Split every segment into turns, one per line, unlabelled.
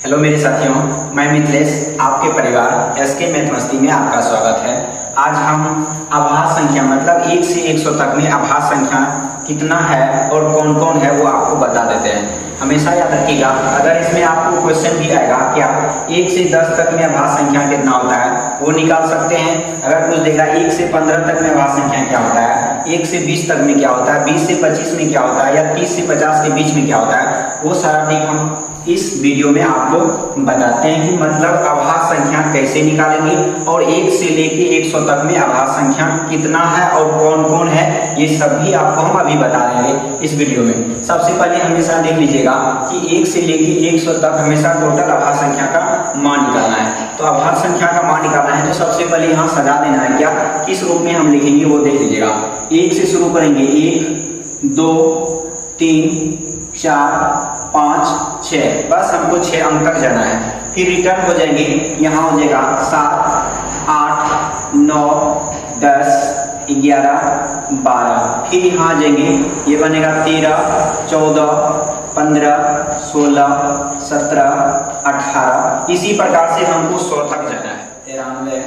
Hello मेरे साथियों, मैं मिथिलेश, आपके परिवार एसके मैथ मस्ती में आपका स्वागत है। आज हम आभास संख्या मतलब 1 से 100 तक में आभास संख्या कितना है और कौन कौन है वो आपको बता देते हैं। हमेशा याद रखिएगा, अगर इसमें आपको क्वेश्चन भी आएगा कि आप 1 से 10 तक में आभास संख्या कितना होता है वो निकाल सकते हैं। अगर कुछ देख रहा है 1 से 15 तक में आभास संख्या क्या होता है, 1 से 20 तक में क्या होता है, 20 से 25 में क्या होता है या 30 से 50 के बीच में क्या होता है, वो सारा ठीक हम इस वीडियो में आप लोग बताते हैं कि मतलब आभास संख्या कैसे निकालेंगे और 1 से लेके 100 तक में आभास संख्या कितना है और कौन कौन है, ये सब भी आपको हम अभी बता देंगे इस वीडियो में। सबसे पहले हमेशा देख लीजिएगा कि 1 से लेके 100 तक हमेशा टोटल आभास संख्या का मान निकालना है। तो आभास संख्या का मान निकालना है तो सबसे पहले यहाँ सजा देना है, क्या किस रूप में हम लिखेंगे वो देख लीजिएगा। 1 से शुरू करेंगे, 1 2 3 4 5 6, बस हमको 6 अंक तक जाना है। फिर रिटर्न हो जाएंगे, यहाँ हो जाएगा 7 8 9 10 11 12। फिर यहाँ आ जाएंगे, ये बनेगा 13 14 15 16 17 18। इसी प्रकार से हमको 100 तक जाना है। 93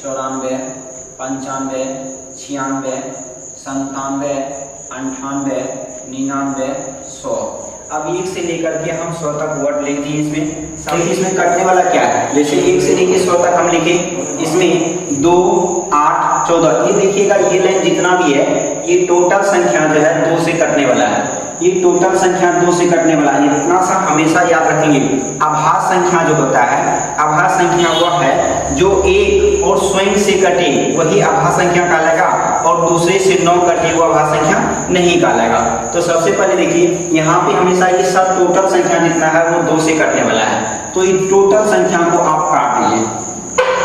94 95 96 97 98 99 100। अब 1 से लेकर के हम 100 तक वर्ड लिख दिए। इसमें कटने वाला क्या है, जैसे 1 से लेकर 100 तक हम लिखे, इसमें 2 8 14। ये देखिएगा, ये लाइन जितना भी है ये टोटल संख्या जो है 2 से कटने वाला है। ये टोटल संख्या 2 से कटने वाला है, इतना सा हमेशा याद रखेंगे। आभास संख्या जो होता है, आभास संख्या वह है जो 1 और स्वयं से कटे वही आभास संख्या कहलाएगा और दूसरे से 9 कटे वो आभास संख्या नहीं कहलाएगा। तो सबसे पहले देखिए, यहाँ पे हमेशा ये सब टोटल संख्या जितना है वो 2 से कटने वाला है। तो ये टोटल संख्या को आप काट दीजिए।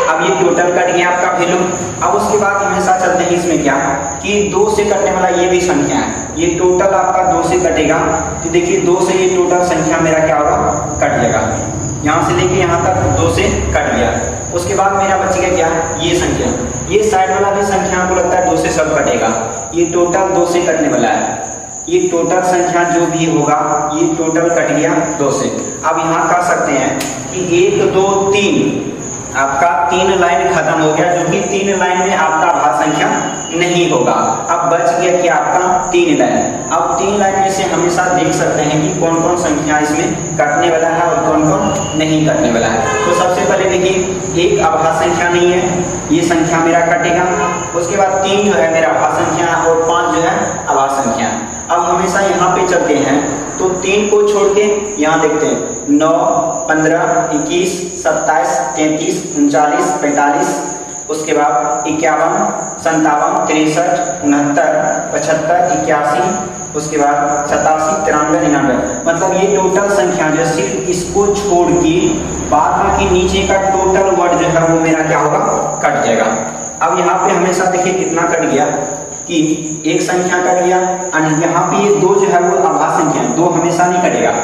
अब ये टोटल कट गया आपका वैल्यू। अब उसके बाद हमेशा चलते हैं इसमें क्या कि 2 से कटने वाला ये भी संख्या है, ये टोटल आपका 2 से कटेगा। तो देखिए 2 से ये टोटल संख्या मेरा क्या होगा, कट जाएगा। यहाँ से लेके यहाँ तक 2 से कट गया। उसके बाद मेरा बचेगा क्या, ये संख्या, ये साइड वाला भी संख्या को लगता है 2 से सब कटेगा। ये टोटल 2 से कटने वाला है, ये टोटल संख्या जो भी होगा ये टोटल कट गया 2 से। अब यहाँ कर सकते हैं कि 1 2 3 आपका 3 लाइन खत्म हो गया, जो कि 3 लाइन में आपका आभास संख्या नहीं होगा। अब बच गया कि आपका 3 लाइन। अब 3 लाइन में से हमेशा देख सकते हैं कि कौन कौन संख्या इसमें कटने वाला है और कौन कौन नहीं कटने वाला है। तो सबसे पहले देखिए, 1 आभास संख्या नहीं है, ये संख्या मेरा कटेगा। उसके बाद 3 जो है मेरा आभास संख्या और 5 जो है आभास संख्या। अब हमेशा यहाँ पे चलते हैं तो 3 को छोड़ के यहाँ देखते हैं 9 15 21 27 33 39 45। उसके बाद 51 57 63 69 75 81। उसके बाद 87 93 99। मतलब ये टोटल संख्या जो सिर्फ इसको छोड़ के बाद में कि नीचे का टोटल वर्ड जो है वो मेरा क्या होगा, कट जाएगा। अब यहाँ पे हमेशा देखिए कितना कट गया कि एक संख्या कट गया और यहाँ पे ये 2 जो है वो आभास संख्या है, 2 हमेशा नहीं कटेगा।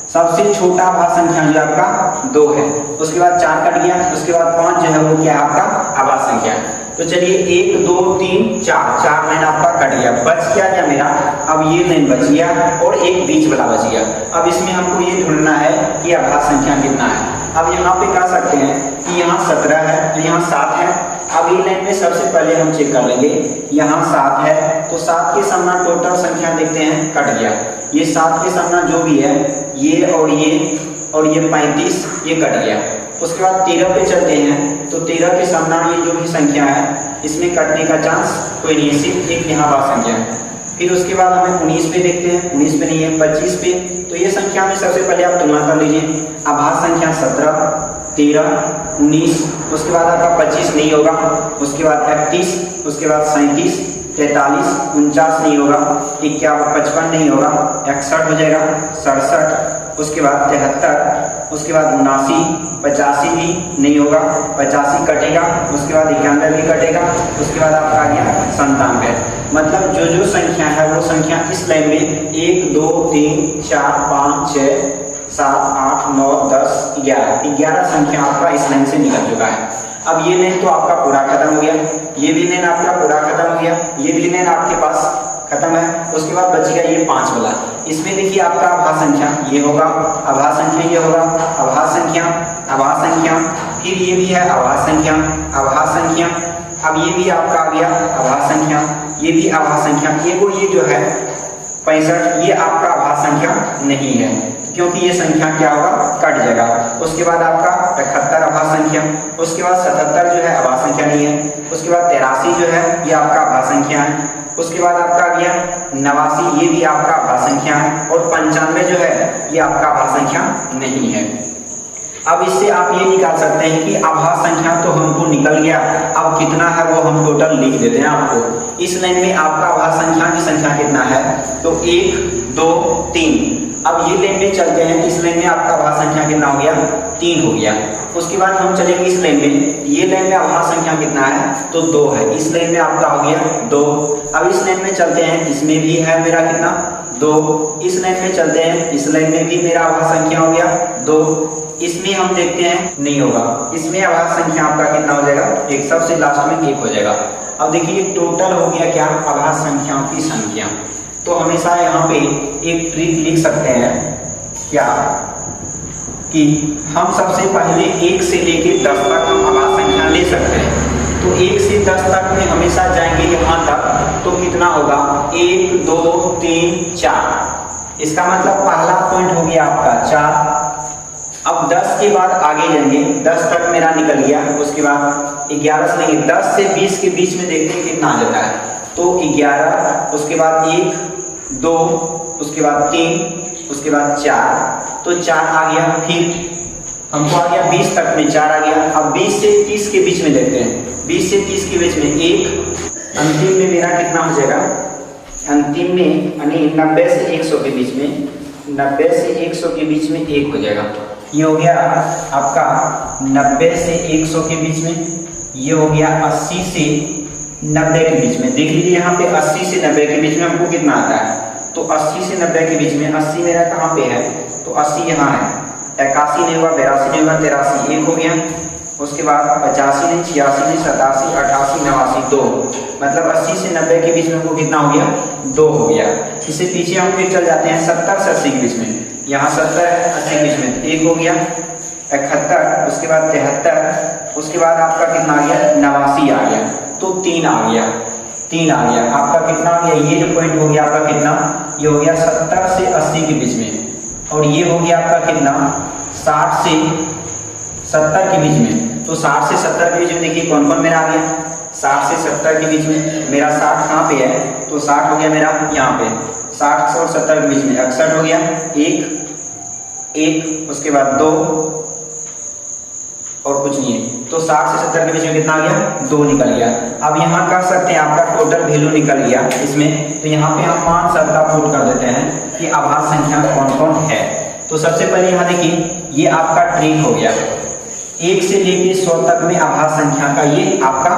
सबसे छोटा आभास संख्या जो आपका 2 है। उसके बाद 4 कट गया। उसके बाद 5 जो है वो क्या है आपका आभास संख्या। तो चलिए 1 2 3 4 लाइन आपका कट गया। बच गया क्या मेरा, अब ये लाइन बच गया और एक बीच वाला बच गया। अब इसमें हमको ये ढूंढना है कि आभास संख्या कितना है। अब यहाँ पे कह सकते हैं कि यहाँ 17 है तो यहाँ 7 है। अब ये लाइन में सबसे पहले हम चेक कर लेंगे, यहाँ 7 है तो 7 के सामना टोटल संख्या देखते हैं कट गया। ये 7 के सामना जो भी है ये और ये 35 ये कट गया। उसके बाद 13 पे चलते हैं तो 13 के सामना ये जो भी संख्या है इसमें कटने का चांस कोई नहीं है, सिर्फ एक यहाँ आभास संख्या है। फिर उसके बाद हमें 19 पे देखते हैं, 19 पे नहीं है, 25 पे। तो ये संख्या में सबसे पहले आप तुलना कर लीजिए। आभास संख्या 17 13 19। उसके बाद आपका 25 नहीं होगा। उसके बाद 31। उसके बाद 37 43 49 नहीं होगा। 51 55 नहीं होगा। 61 हो जाएगा। 67। उसके बाद 73। उसके बाद 79 85 भी नहीं होगा, 85 कटेगा। उसके बाद 91 भी कटेगा। उसके बाद आपका आ गया 97। मतलब जो जो संख्या है वो संख्या इस लाइन में 1 2 3 4 5 6 7 8 9 10 11 संख्या आपका इस लाइन से निकल चुका है। अब ये लाइन तो आपका पूरा खत्म हो गया, ये भी लाइन आपका पूरा खत्म हो गया, ये भी लाइन आपके पास खत्म है। उसके बाद बचेगा ये 5 वाला। इसमें देखिए आपका आभास संख्या ये होगा, आभास संख्या ये होगा, आभास संख्या, फिर ये भी है आभास संख्या, अब ये भी आपका आ गया आभास संख्या, ये भी आभास संख्या। ये जो है 65 ये आपका आभास संख्या नहीं है, क्योंकि ये संख्या क्या होगा, कट जाएगा। उसके बाद आपका 71 आभास संख्या, उसके बाद 77 जो है आभास संख्या नहीं है, उसके बाद 83 जो है ये आपका आभास संख्या है, उसके बाद आपका आ गया 89 ये भी आपका आभास संख्या है, और 95 जो है ये आपका आभास संख्या नहीं है। अब इससे आप ये निकाल सकते हैं कि आभास संख्या तो हमको निकल गया, अब कितना है वो हम टोटल लिख देते हैं आपको। इस लाइन में आपका आभास संख्या की संख्या कितना है, तो 1 2 3। अब ये लाइन में चलते हैं, इस लाइन में आपका आभास संख्या कितना हो गया, 3 हो गया। उसके बाद हम चलेंगे इस लाइन में, ये लाइन में आभास संख्या कितना है, तो 2 है। इस लाइन में आपका हो गया 2। अब इस लाइन में चलते हैं, इसमें भी है मेरा कितना, 2। इस लाइन में चलते हैं, इस लाइन में भी मेरा आभास संख्या हो गया 2। इसमें हम देखते हैं नहीं होगा, इसमें आभास संख्या आपका कितना हो जाएगा, एक। सबसे लास्ट में 1 हो जाएगा। अब देखिए टोटल हो गया क्या, आभास संख्याओं की संख्या। तो हमेशा यहाँ पे एक ट्रिक लिख सकते हैं क्या, कि हम सबसे पहले 1 से लेके 10 तक हम आभास संख्या ले सकते हैं। तो 1 से 10 तक में हमेशा जाएंगे यहाँ तक, तो कितना होगा, 1 2 3 4। इसका मतलब पहला पॉइंट हो गया आपका 4। अब 10 के बाद आगे जाएंगे, 10 तक मेरा निकल गया। उसके बाद 11 से लेंगे, 10 से 20 के बीच में देखते हैं कितना आ जाता है, तो 11, उसके बाद 1 2, उसके बाद 3, उसके बाद 4, तो 4 आ गया। फिर हमको आ गया 20 तक में 4 आ गया। अब 20 से 30 के बीच में देखते हैं, 20 से 30 के बीच में 1, अंतिम में मेरा कितना हो जाएगा, अंतिम में यानी 90 से 100 के बीच में, 90 से 100 के बीच में 1 हो जाएगा। ये हो गया आपका 90 से 100 के बीच में, ये हो गया 80 से 90 के बीच में। देख लीजिए यहाँ पे 80 से 90 के बीच में हमको कितना आता है, तो 80 से 90 के बीच में 80 मेरा कहाँ पे है, तो 80 यहाँ है। 81 नहीं हुआ, 82 नहीं हुआ, 83 1 हो गया। उसके बाद 85 नहीं, 86 नहीं, 87 88 89 2, मतलब 80 से 90 के बीच में हमको कितना हो गया, 2 हो गया। इससे पीछे हम फिर चल जाते हैं 70 से 80 के बीच में, यहाँ 70 80 के बीच में 1 हो गया। 71, उसके बाद 73, उसके बाद आपका कितना आ गया, 89 आ गया, तो 3 आ गया, 3 आ गया। आपका कितना आ गया, ये जो पॉइंट हो गया आपका कितना, ये हो गया 70 से 80 के बीच में, और ये हो गया आपका कितना 60 से 70 के बीच में। तो 60 से 70 के बीच में देखिए कौन कौन मेरा आ गया, 60 से 70 के बीच में मेरा 60 कहाँ पे है, तो 60 हो गया मेरा यहाँ पे, 60 और 70 के बीच में 61 हो गया, 1, उसके बाद 2 और कुछ नहीं है, तो 60 से 70 के बीच में कितना आ गया, 2 निकल गया। अब यहाँ कर सकते हैं आपका टोटल वैल्यू निकल गया इसमें, तो यहाँ पे हम मान सकता पुट कर देते हैं कि आभास संख्या कौन कौन है। तो सबसे पहले यहाँ देखिए ये आपका ट्रिक हो गया, 1 से लेके 100 तक में आभास संख्या का ये आपका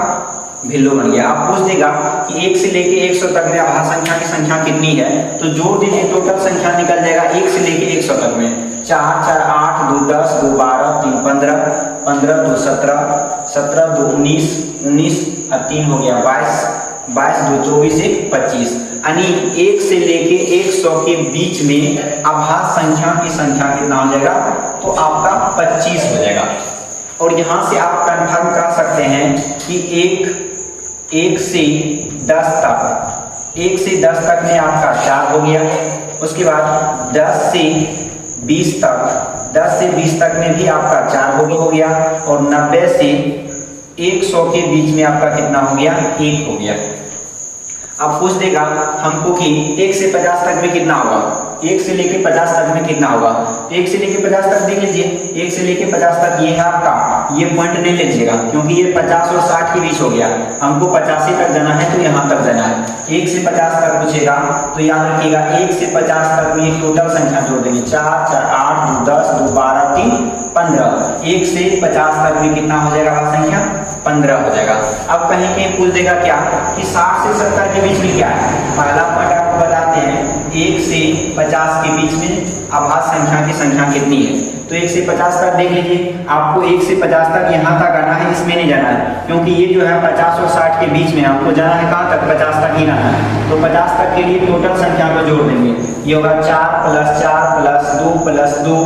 वैल्यू बन गया। आप पूछ देगा कि 1 से लेके 100 तक में आभास संख्या की संख्या कितनी है, तो जोड़ दीजिए टोटल संख्या निकल जाएगा 1 से लेके 100 तक में, 4 4 8 2 10 2 12 3 15 15 2 17 17 2 19 19 और 3 हो गया 22 22 2 24 1 25, यानी 1 से लेके 100 के बीच में आभास संख्या की संख्या कितना हो जाएगा, तो आपका 25 हो जाएगा। और यहाँ से आप कंफर्म कर सकते हैं कि 1 से 10 तक, 1 से 10 तक में आपका 4 हो गया। उसके बाद 10 से 20 तक, 10 से 20 तक में भी आपका 4 हो गया, और 90 से 100 के बीच में आपका कितना हो गया, 1 हो गया। अब पूछ देगा हमको कि 1 से 50 तक में कितना होगा, 1 से लेके 50 तक में कितना होगा, 1 से लेके 50 तक देख लीजिए, 1 से लेके 50 तक ये है आपका, ये पॉइंट नहीं लीजिएगा क्योंकि ये 50 और 60 के बीच हो गया, हमको 85 तक जाना है तो यहाँ तक जाना है। 1 से 50 तक पूछेगा तो याद रखिएगा 1 से 50 तक में टोटल संख्या जोड़ देंगे, 4 4 8 2 10 2 12 3 15, 1 से 50 तक में कितना हो जाएगा आभास संख्या, 15 हो जाएगा। अब कहीं कहीं पूछ देगा क्या कि 60 से 70 के बीच में क्या है, पहला पॉइंट आपको बताते हैं 1 से 50 के बीच में आभास संख्या की संख्या कितनी है, तो 1 से 50 तक देख लीजिए, आपको 1 से 50 तक यहाँ तक आना है, इसमें नहीं जाना है, क्योंकि ये जो है 50 और 60 के बीच में आपको जाना है कहाँ तक, 50 तक ही जाना है। तो 50 तक के लिए टोटल संख्या को जोड़ देंगे, ये होगा 4 + 4 + 2 + 2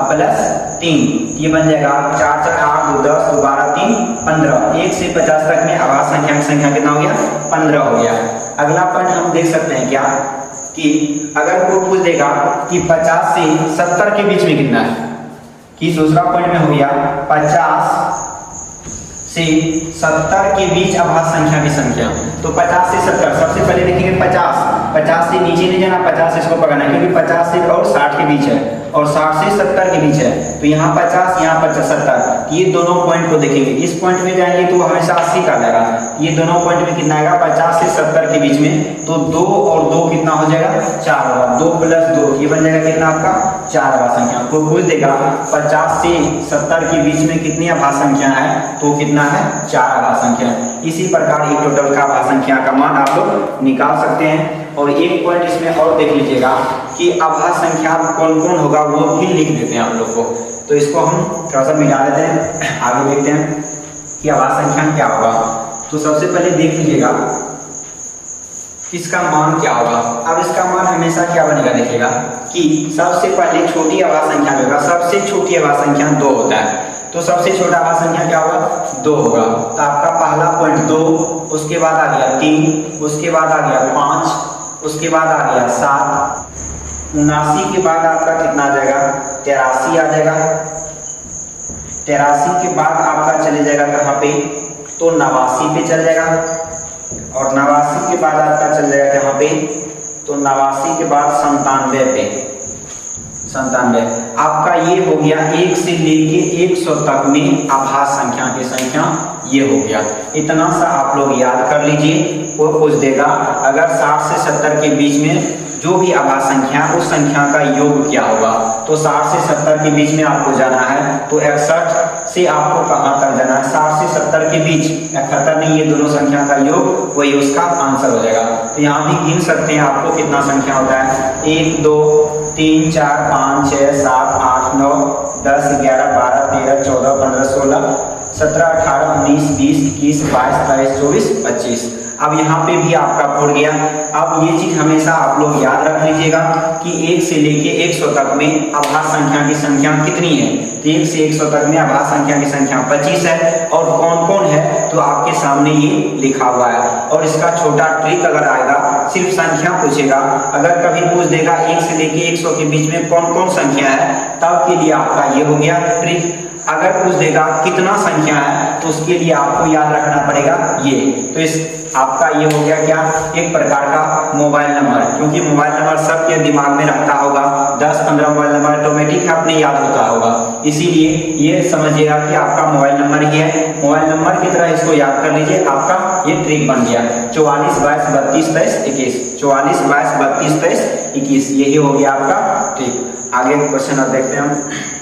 प्लस 3, ये बन जाएगा 4 4 8 2 10 2 12 3 15। 1 से 50 तक में आभाज्य संख्या की संख्या कितना हो गया, 15 हो गया। अगला पॉइंट हम देख सकते हैं क्या कि अगर कोई पूछ देगा कि 50 से 70 के बीच में कितना है, कि दूसरा पॉइंट में हो गया 50 से 70 के बीच आभाज्य संख्या की संख्या। तो 50 से 70 सबसे पहले देखेंगे 50 से नीचे नहीं जाना, 50 से इसको पकड़ना है, क्योंकि 50 से और 60 के बीच है और 60 से 70 के बीच है, तो यहाँ 50 यहाँ 70, ये दोनों पॉइंट को देखेंगे। इस पॉइंट में जाएंगे तो हमेशा 80 का आएगा, ये दोनों पॉइंट में कितना आएगा 50 से 70 के बीच में, तो 2 और 2 कितना हो जाएगा 4 होगा, 2 + 2 ये बन जाएगा कितना आपका 4 आभाज्य संख्या। कोई पूछ देगा 50 से 70 के बीच में कितनी आभाज्य संख्या है, तो कितना है 4 आभाज्य संख्या। इसी प्रकार एक टोटल का आभाज्य संख्या का मान आप लोग निकाल सकते हैं। और एक पॉइंट इसमें और देख लीजिएगा कि आभाज्य संख्या कौन कौन होगा वो भी लिख देते हैं आप लोग को, तो इसको हम थोड़ा सा मिटा देते हैं, आगे देखते हैं कि आभाज्य संख्या क्या होगा। तो सबसे पहले देख लीजिएगा इसका मान क्या होगा। अब इसका मान हमेशा क्या बनेगा, देखिएगा कि सबसे पहले छोटी आभाज्य संख्या होगा, सबसे छोटी आभाज्य संख्या 2 होता है, तो सबसे छोटा आभाज्य संख्या क्या होगा 2 होगा। तो आपका पहला पॉइंट 2, उसके बाद आ गया 3, उसके बाद आ गया 5, उसके बाद आ गया 7, 79 के बाद आपका कितना आ जाएगा 83 आ जाएगा, 83 के बाद आपका चले जाएगा कहाँ पे, तो 89 पे चल जाएगा, और 89 के बाद आपका चल जाएगा कहाँ पे, तो 89 के बाद 97 पे, 97 आपका ये हो गया 1 से लेके 100 तक में आभाज्य संख्या की संख्या ये हो गया। इतना सा आप लोग याद कर लीजिए। वो पूछ देगा अगर 60 से 70 के बीच में जो भी आभाज्य संख्या उस संख्या का योग क्या होगा, तो 60 से 70 के बीच में आपको जाना है, तो 61 से आपको कहाँ तक जाना है, 60 से 70 के बीच, 71 नहीं, ये दोनों संख्या का योग वही उसका आंसर हो जाएगा। तो यहाँ भी गिन सकते हैं आपको कितना संख्या होता है, 1 2 3 4 5 6 7 8 9 10 11 12 13 14 15 16 17 18 19 20 21 22 23 24 25। अब यहाँ पे भी आपका फुट गया। अब ये चीज हमेशा आप लोग याद रख लीजिएगा कि 1 से लेके 100 तक में आभाज्य संख्या की संख्या कितनी है, तो 1 से 100 तक में आभाज्य संख्या की संख्या 25 है। और कौन कौन है तो आपके सामने ये लिखा हुआ है। और इसका छोटा ट्रिक अगर आएगा, सिर्फ संख्या पूछेगा, अगर कभी पूछ देगा 1 से लेके 100 के बीच में कौन कौन संख्या है, तब के लिए आपका ये हो गया ट्रिक। अगर पूछ देगा कितना संख्या है, तो उसके लिए आपको याद रखना पड़ेगा ये। तो इस आपका ये हो गया क्या, एक प्रकार का मोबाइल नंबर, क्योंकि मोबाइल नंबर सबके दिमाग में रहता होगा, 10-15 मोबाइल नंबर ऑटोमेटिक अपने याद होता होगा, इसीलिए ये समझिएगा कि आपका मोबाइल नंबर ही है। मोबाइल नंबर की तरह इसको याद कर लीजिए, आपका ये ट्रिक बन गया 44 22 32 23 21, 44 22 32 23 21, यही हो गया आपका ट्रिक। आगे क्वेश्चन अब देखते हैं हम।